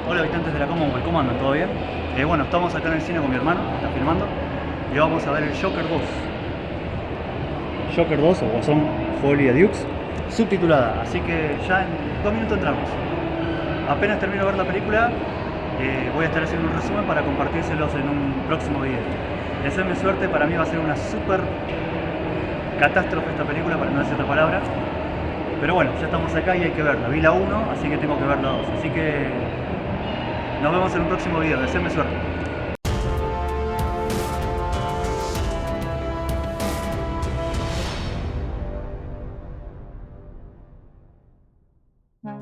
Hola habitantes de la Commonwealth, ¿cómo andan? ¿Todo bien? Bueno, estamos acá en el cine con mi hermano, está filmando, y vamos a ver el Joker 2. Joker 2 o Guasón Folie à Deux, subtitulada, así que ya en 2 minutos entramos. Apenas termino de ver la película, voy a estar haciendo un resumen para compartírselos en un próximo video. Deseenme suerte, para mí va a ser una super catástrofe esta película, para no decir otra palabra. Pero bueno, ya estamos acá y hay que verla. Vi la 1, así que tengo que ver la 2. Así que nos vemos en un próximo video. Deseenme suerte.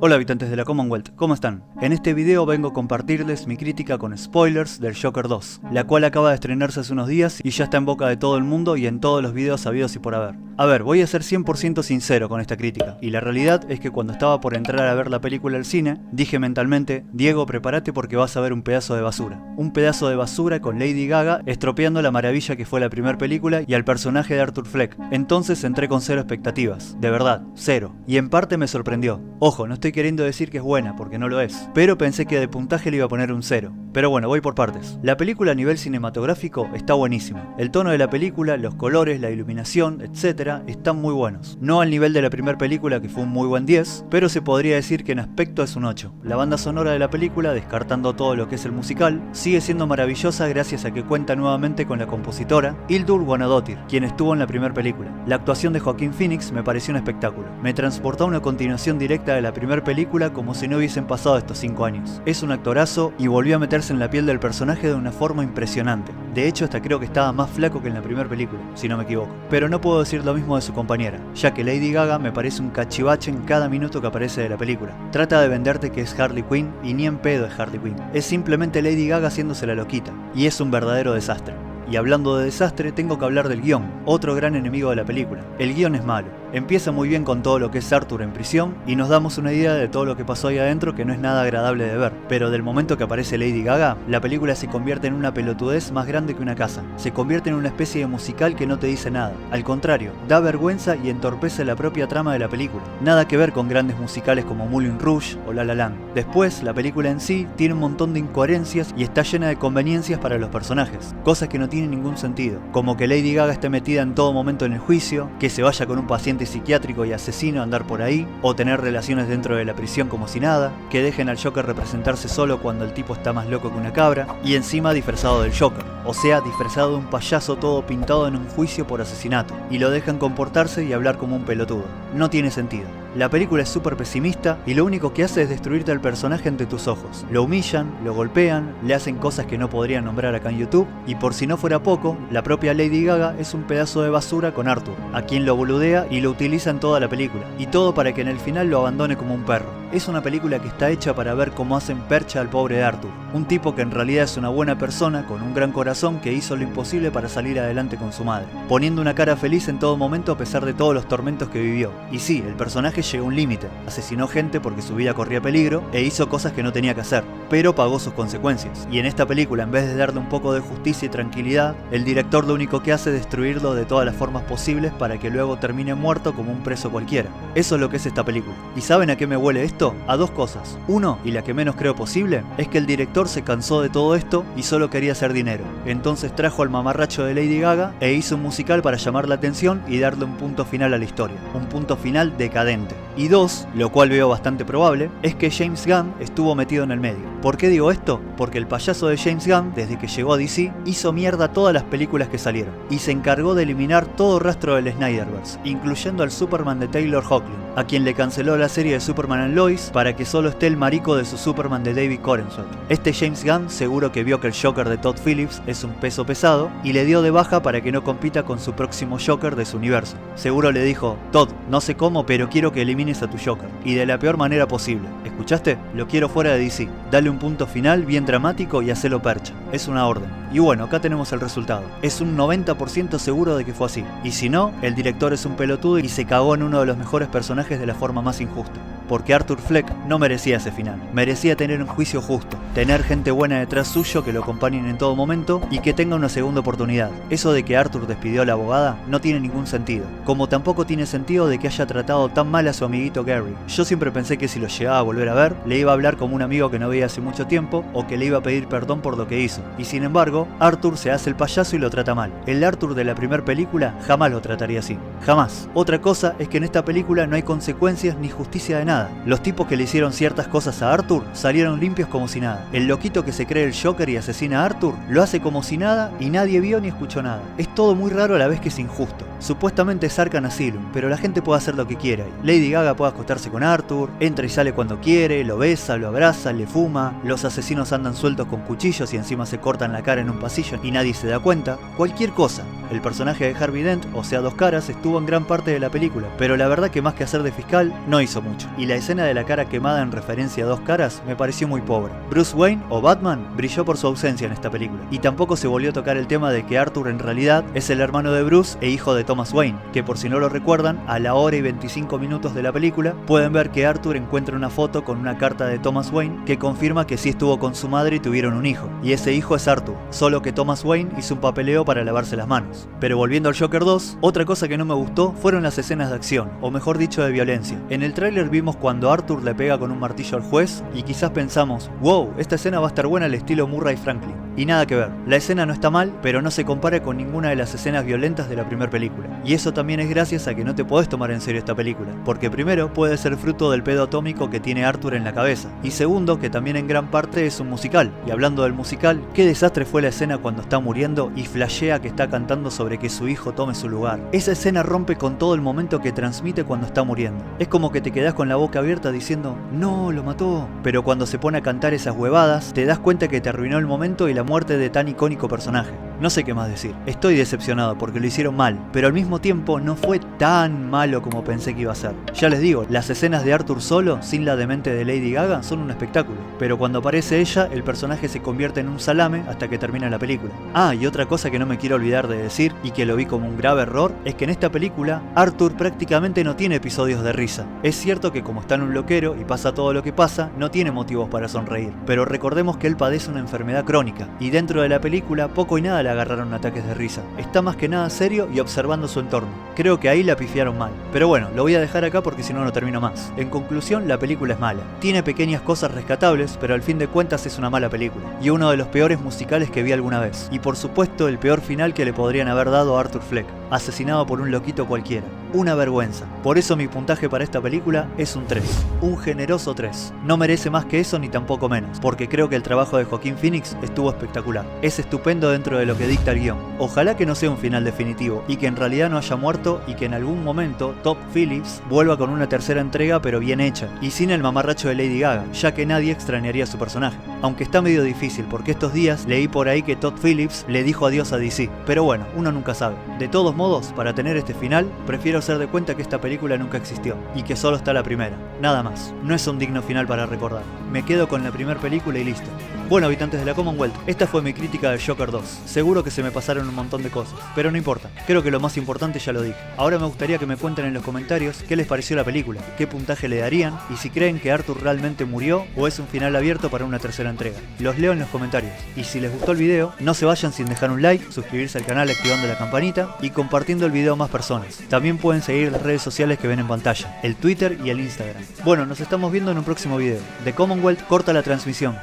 Hola habitantes de la Commonwealth, ¿cómo están? En este video vengo a compartirles mi crítica con spoilers del Joker 2, la cual acaba de estrenarse hace unos días y ya está en boca de todo el mundo y en todos los videos habidos y por haber. A ver, voy a ser 100% sincero con esta crítica, y la realidad es que cuando estaba por entrar a ver la película al cine, dije mentalmente: Diego, prepárate porque vas a ver un pedazo de basura. Un pedazo de basura con Lady Gaga estropeando la maravilla que fue la primera película y al personaje de Arthur Fleck. Entonces entré con cero expectativas, de verdad, cero. Y en parte me sorprendió. Ojo, no estoy queriendo decir que es buena, porque no lo es, pero pensé que de puntaje le iba a poner un 0. Pero bueno, voy por partes. La película a nivel cinematográfico está buenísima. El tono de la película, los colores, la iluminación, etc. están muy buenos. No al nivel de la primera película, que fue un muy buen 10, pero se podría decir que en aspecto es un 8. La banda sonora de la película, descartando todo lo que es el musical, sigue siendo maravillosa gracias a que cuenta nuevamente con la compositora Hildur Guðnadóttir, quien estuvo en la primera película. La actuación de Joaquin Phoenix me pareció un espectáculo. Me transportó a una continuación directa de la primera película como si no hubiesen pasado estos 5 años. Es un actorazo y volvió a meterse en la piel del personaje de una forma impresionante. De hecho, hasta creo que estaba más flaco que en la primera película, si no me equivoco. Pero no puedo decir lo mismo de su compañera, ya que Lady Gaga me parece un cachivache en cada minuto que aparece de la película. Trata de venderte que es Harley Quinn y ni en pedo es Harley Quinn. Es simplemente Lady Gaga haciéndose la loquita, y es un verdadero desastre. Y hablando de desastre, tengo que hablar del guión, otro gran enemigo de la película. El guión es malo. Empieza muy bien con todo lo que es Arthur en prisión y nos damos una idea de todo lo que pasó ahí adentro, que no es nada agradable de ver. Pero del momento que aparece Lady Gaga, la película se convierte en una pelotudez más grande que una casa. Se convierte en una especie de musical que no te dice nada. Al contrario, da vergüenza y entorpece la propia trama de la película. Nada que ver con grandes musicales como Moulin Rouge o La La Land. Después, la película en sí tiene un montón de incoherencias y está llena de conveniencias para los personajes, cosas que no tienen ningún sentido, como que Lady Gaga esté metida en todo momento en el juicio, que se vaya con un paciente psiquiátrico y asesino a andar por ahí, o tener relaciones dentro de la prisión como si nada, que dejen al Joker representarse solo cuando el tipo está más loco que una cabra, y encima disfrazado del Joker, o sea, disfrazado de un payaso todo pintado en un juicio por asesinato, y lo dejan comportarse y hablar como un pelotudo. No tiene sentido. La película es súper pesimista y lo único que hace es destruirte al personaje ante tus ojos. Lo humillan, lo golpean, le hacen cosas que no podrían nombrar acá en YouTube, y por si no fuera poco, la propia Lady Gaga es un pedazo de basura con Arthur, a quien lo boludea y lo utiliza en toda la película, y todo para que en el final lo abandone como un perro. Es una película que está hecha para ver cómo hacen percha al pobre Arthur, un tipo que en realidad es una buena persona con un gran corazón que hizo lo imposible para salir adelante con su madre, poniendo una cara feliz en todo momento a pesar de todos los tormentos que vivió. Y sí, el personaje llegó a un límite, asesinó gente porque su vida corría peligro e hizo cosas que no tenía que hacer, pero pagó sus consecuencias. Y en esta película, en vez de darle un poco de justicia y tranquilidad, el director lo único que hace es destruirlo de todas las formas posibles para que luego termine muerto como un preso cualquiera. Eso es lo que es esta película. ¿Y saben a qué me huele esto? A dos cosas. Uno, y la que menos creo posible, es que el director se cansó de todo esto y solo quería hacer dinero. Entonces trajo al mamarracho de Lady Gaga e hizo un musical para llamar la atención y darle un punto final a la historia. Un punto final decadente. Y dos, lo cual veo bastante probable, es que James Gunn estuvo metido en el medio. ¿Por qué digo esto? Porque el payaso de James Gunn, desde que llegó a DC, hizo mierda todas las películas que salieron, y se encargó de eliminar todo rastro del Snyderverse, incluyendo al Superman de Taylor Hoechlin, a quien le canceló la serie de Superman and Lois para que solo esté el marico de su Superman de David Corenswet. Este James Gunn seguro que vio que el Joker de Todd Phillips es un peso pesado y le dio de baja para que no compita con su próximo Joker de su universo. Seguro le dijo: Todd, no sé cómo, pero quiero que elimines a tu Joker, y de la peor manera posible. ¿Escuchaste? Lo quiero fuera de DC. Dale un punto final bien dramático y hacelo percha. Es una orden. Y bueno, acá tenemos el resultado. Es un 90% seguro de que fue así. Y si no, el director es un pelotudo y se cagó en uno de los mejores personajes de la forma más injusta. Porque Arthur Fleck no merecía ese final. Merecía tener un juicio justo. tener gente buena detrás suyo que lo acompañen en todo momento y que tenga una segunda oportunidad. Eso de que Arthur despidió a la abogada no tiene ningún sentido, como tampoco tiene sentido de que haya tratado tan mal a su amiguito Gary. Yo siempre pensé que si lo llegaba a volver a ver, le iba a hablar como un amigo que no veía hace mucho tiempo o que le iba a pedir perdón por lo que hizo, y sin embargo, Arthur se hace el payaso y lo trata mal. El Arthur de la primera película jamás lo trataría así, jamás. Otra cosa es que en esta película no hay consecuencias ni justicia de nada. Los tipos que le hicieron ciertas cosas a Arthur salieron limpios como si nada. El loquito que se cree el Joker y asesina a Arthur lo hace como si nada y nadie vio ni escuchó nada. Es todo muy raro a la vez que es injusto. Supuestamente es Arkham Asylum, pero la gente puede hacer lo que quiera. Lady Gaga puede acostarse con Arthur, entra y sale cuando quiere, lo besa, lo abraza, le fuma, los asesinos andan sueltos con cuchillos y encima se cortan la cara en un pasillo y nadie se da cuenta. Cualquier cosa. El personaje de Harvey Dent, o sea Dos Caras, estuvo en gran parte de la película, pero la verdad que más que hacer de fiscal, no hizo mucho. Y la escena de la cara quemada en referencia a Dos Caras me pareció muy pobre. Bruce Wayne, o Batman, brilló por su ausencia en esta película. Y tampoco se volvió a tocar el tema de que Arthur en realidad es el hermano de Bruce e hijo de Thomas Wayne, que por si no lo recuerdan, a la hora y 25 minutos de la película, pueden ver que Arthur encuentra una foto con una carta de Thomas Wayne que confirma que sí estuvo con su madre y tuvieron un hijo. Y ese hijo es Arthur, solo que Thomas Wayne hizo un papeleo para lavarse las manos. Pero volviendo al Joker 2, otra cosa que no me gustó fueron las escenas de acción, o mejor dicho de violencia. En el tráiler vimos cuando Arthur le pega con un martillo al juez y quizás pensamos, wow, esta escena va a estar buena al estilo Murray Franklin. Y nada que ver, la escena no está mal, pero no se compara con ninguna de las escenas violentas de la primera película. Y eso también es gracias a que no te podés tomar en serio esta película, porque primero puede ser fruto del pedo atómico que tiene Arthur en la cabeza, y segundo que también en gran parte es un musical. Y hablando del musical, qué desastre fue la escena cuando está muriendo y flashea que está cantando sobre que su hijo tome su lugar. Esa escena rompe con todo el momento que transmite cuando está muriendo. Es como que te quedás con la boca abierta diciendo, no, lo mató. Pero cuando se pone a cantar esas huevadas, te das cuenta que te arruinó el momento y la muerte de tan icónico personaje. No sé qué más decir. Estoy decepcionado porque lo hicieron mal, pero al mismo tiempo no fue tan malo como pensé que iba a ser. Ya les digo, las escenas de Arthur solo, sin la demente de Lady Gaga, son un espectáculo. Pero cuando aparece ella, el personaje se convierte en un salame hasta que termina la película. Ah, y otra cosa que no me quiero olvidar de decir, y que lo vi como un grave error, es que en esta película, Arthur prácticamente no tiene episodios de risa. Es cierto que como está en un loquero y pasa todo lo que pasa, no tiene motivos para sonreír. Pero recordemos que él padece una enfermedad crónica, y dentro de la película poco y nada le agarraron ataques de risa. Está más que nada serio y observando su entorno. Creo que ahí la pifiaron mal. Pero bueno, lo voy a dejar acá porque si no, no termino más. En conclusión, la película es mala. Tiene pequeñas cosas rescatables, pero al fin de cuentas es una mala película. Y uno de los peores musicales que vi alguna vez. Y por supuesto, el peor final que le podrían haber dado a Arthur Fleck, asesinado por un loquito cualquiera. Una vergüenza. Por eso mi puntaje para esta película es un 3. Un generoso 3. No merece más que eso ni tampoco menos, porque creo que el trabajo de Joaquín Phoenix estuvo espectacular. Es estupendo dentro de lo que dicta el guión. Ojalá que no sea un final definitivo, y que en realidad no haya muerto, y que en algún momento Todd Phillips vuelva con una tercera entrega pero bien hecha, y sin el mamarracho de Lady Gaga, ya que nadie extrañaría a su personaje. Aunque está medio difícil, porque estos días leí por ahí que Todd Phillips le dijo adiós a DC, pero bueno, uno nunca sabe. De todos modos, para tener este final, prefiero hacer de cuenta que esta película nunca existió, y que solo está la primera, nada más. No es un digno final para recordar. Me quedo con la primera película y listo. Bueno, habitantes de la Commonwealth, esta fue mi crítica del Joker 2. Seguro que se me pasaron un montón de cosas, pero no importa, creo que lo más importante ya lo dije. Ahora me gustaría que me cuenten en los comentarios qué les pareció la película, qué puntaje le darían, y si creen que Arthur realmente murió o es un final abierto para una tercera entrega. Los leo en los comentarios. Y si les gustó el video, no se vayan sin dejar un like, suscribirse al canal activando la campanita y compartiendo el video a más personas. También pueden seguir las redes sociales que ven en pantalla, el Twitter y el Instagram. Bueno, nos estamos viendo en un próximo video. The Commonwealth corta la transmisión.